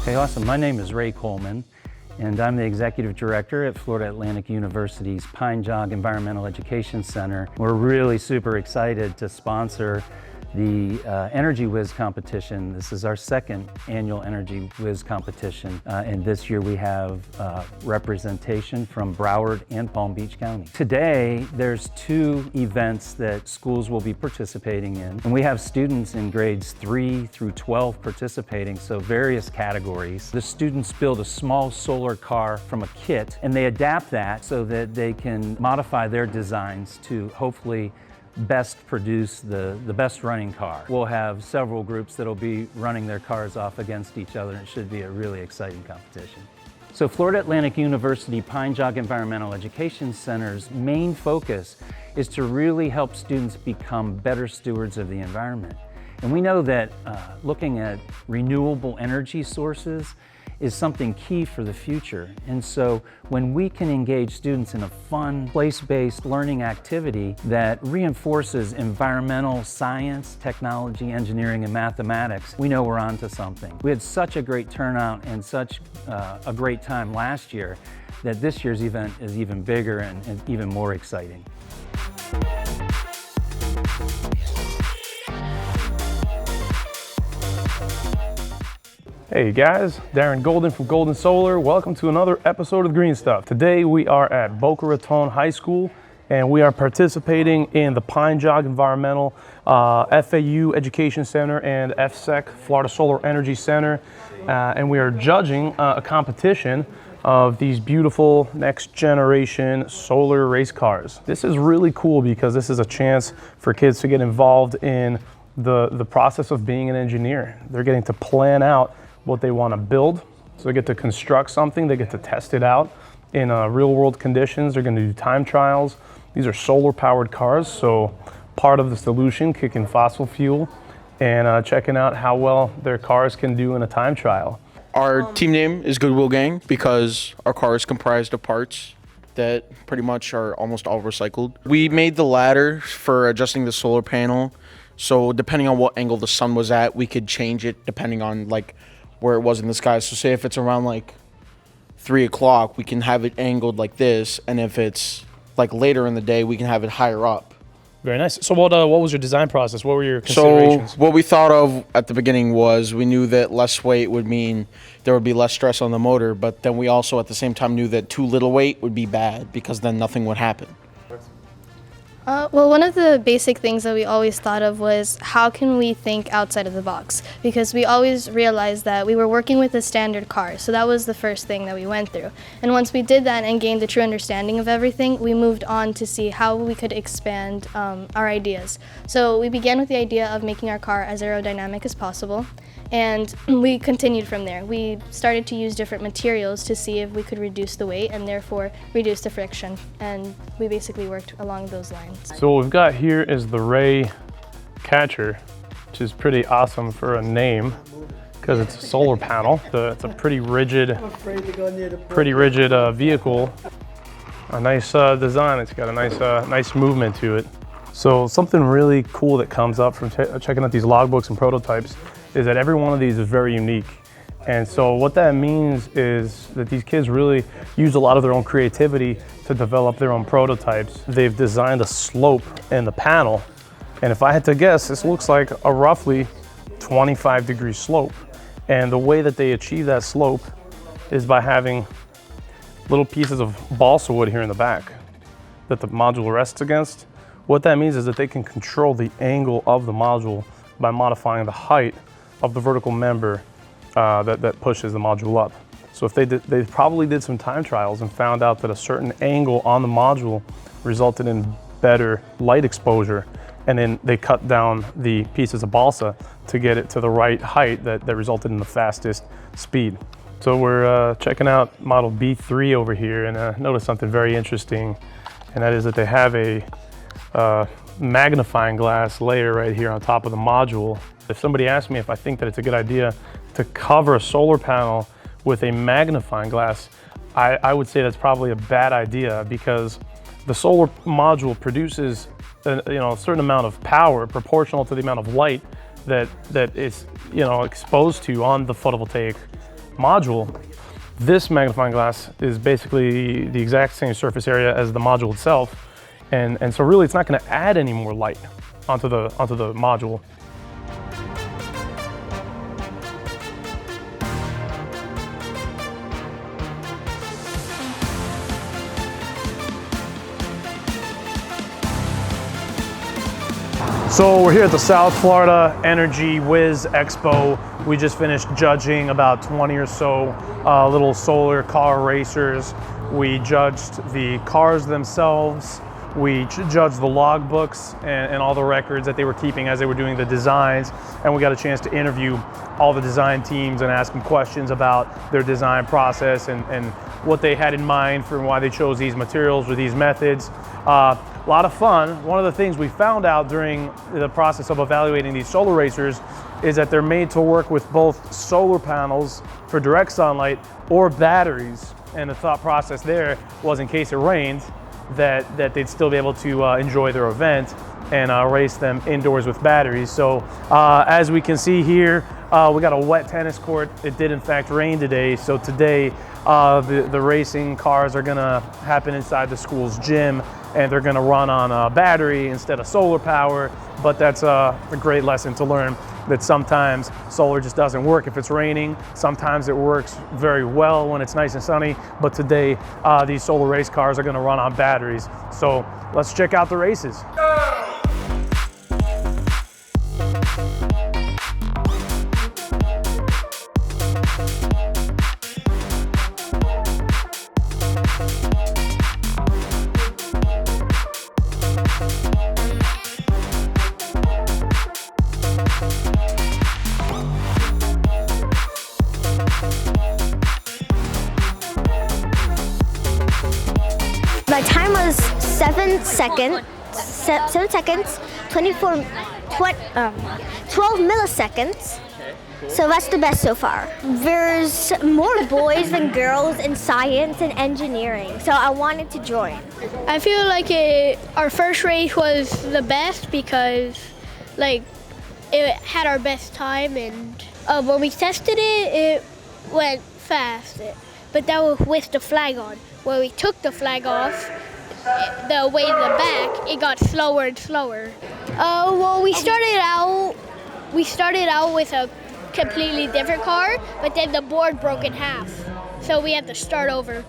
Okay, awesome. My name is Ray Coleman, and I'm the Executive Director at Florida Atlantic University's Pine Jog Environmental Education Center. We're really super excited to sponsor the EnergyWhiz competition. This is our second annual EnergyWhiz competition, and this year we have representation from Broward and Palm Beach County. Today, there's two events that schools will be participating in, and we have students in grades 3 through 12 participating, so various categories. The students build a small solar car from a kit, and they adapt that so that they can modify their designs to hopefully best produce the best running car. We'll have several groups that'll be running their cars off against each other, and it should be a really exciting competition. So Florida Atlantic University Pine Jog Environmental Education Center's main focus is to really help students become better stewards of the environment. And we know that looking at renewable energy sources is something key for the future. And so when we can engage students in a fun, place-based learning activity that reinforces environmental science, technology, engineering, and mathematics, we know we're onto something. We had such a great turnout and such a great time last year that this year's event is even bigger and even more exciting. Hey guys, Daren Goldin from Goldin Solar. Welcome to another episode of Green Stuff. Today we are at Boca Raton High School and we are participating in the Pine Jog Environmental FAU Education Center and FSEC Florida Solar Energy Center. And we are judging a competition of these beautiful next generation solar race cars. This is really cool because this is a chance for kids to get involved in the process of being an engineer. They're getting to plan out what they want to build. So they get to construct something, they get to test it out in real world conditions. They're going to do time trials. These are solar powered cars, so part of the solution, kicking fossil fuel and checking out how well their cars can do in a time trial. Our team name is Goodwill Gang because our car is comprised of parts that pretty much are almost all recycled. We made the ladder for adjusting the solar panel, so depending on what angle the sun was at, we could change it depending on like where it was in the sky. So say if it's around like 3 o'clock, we can have it angled like this, and if it's like later in the day, we can have it higher up. Very nice. So what was your design process? What were your considerations? So what we thought of at the beginning was we knew that less weight would mean there would be less stress on the motor, but then we also at the same time knew that too little weight would be bad because then nothing would happen. Well, one of the basic things that we always thought of was how can we think outside of the box? Because we always realized that we were working with a standard car, so that was the first thing that we went through. And once we did that and gained a true understanding of everything, we moved on to see how we could expand our ideas. So we began with the idea of making our car as aerodynamic as possible, and we continued from there. We started to use different materials to see if we could reduce the weight and therefore reduce the friction, and we basically worked along those lines. So what we've got here is the Ray Catcher, which is pretty awesome for a name because it's a solar panel. It's a pretty rigid vehicle. A nice design. It's got a nice movement to it. So something really cool that comes up from checking out these logbooks and prototypes is that every one of these is very unique. And so what that means is that these kids really use a lot of their own creativity to develop their own prototypes. They've designed a slope in the panel, and if I had to guess, this looks like a roughly 25-degree slope. And the way that they achieve that slope is by having little pieces of balsa wood here in the back that the module rests against. What that means is that they can control the angle of the module by modifying the height of the vertical member that pushes the module up. So if they probably did some time trials and found out that a certain angle on the module resulted in better light exposure, and then they cut down the pieces of balsa to get it to the right height that resulted in the fastest speed. So we're checking out model B3 over here, and noticed something very interesting, and that is that they have a magnifying glass layer right here on top of the module. If somebody asked me if I think that it's a good idea to cover a solar panel with a magnifying glass, I would say that's probably a bad idea because the solar module produces a certain amount of power proportional to the amount of light that is exposed to on the photovoltaic module, this magnifying glass is basically the exact same surface area as the module itself. And so really it's not going to add any more light onto the module. So we're here at the South Florida EnergyWhiz Expo. We just finished judging about 20 or so little solar car racers. We judged the cars themselves. We judged the logbooks and all the records that they were keeping as they were doing the designs. And we got a chance to interview all the design teams and ask them questions about their design process and what they had in mind for why they chose these materials or these methods. A lot of fun. One of the things we found out during the process of evaluating these solar racers is that they're made to work with both solar panels for direct sunlight or batteries. And the thought process there was, in case it rained, that they'd still be able to enjoy their event and race them indoors with batteries. So as we can see here, we got a wet tennis court. It did in fact rain today. So today the racing cars are gonna happen inside the school's gym, and they're gonna run on a battery instead of solar power. But that's a great lesson to learn, that sometimes solar just doesn't work if it's raining. Sometimes it works very well when it's nice and sunny. But today, these solar race cars are gonna run on batteries. So let's check out the races. My time was 7 seconds, 12 milliseconds. So that's the best so far. There's more boys than girls in science and engineering, so I wanted to join. I feel like our first race was the best because it had our best time, and when we tested it, it went fast. But that was with the flag on. When we took the flag off, the way in the back, it got slower and slower. Well, we started out with a completely different car, but then the board broke in half, so we had to start over.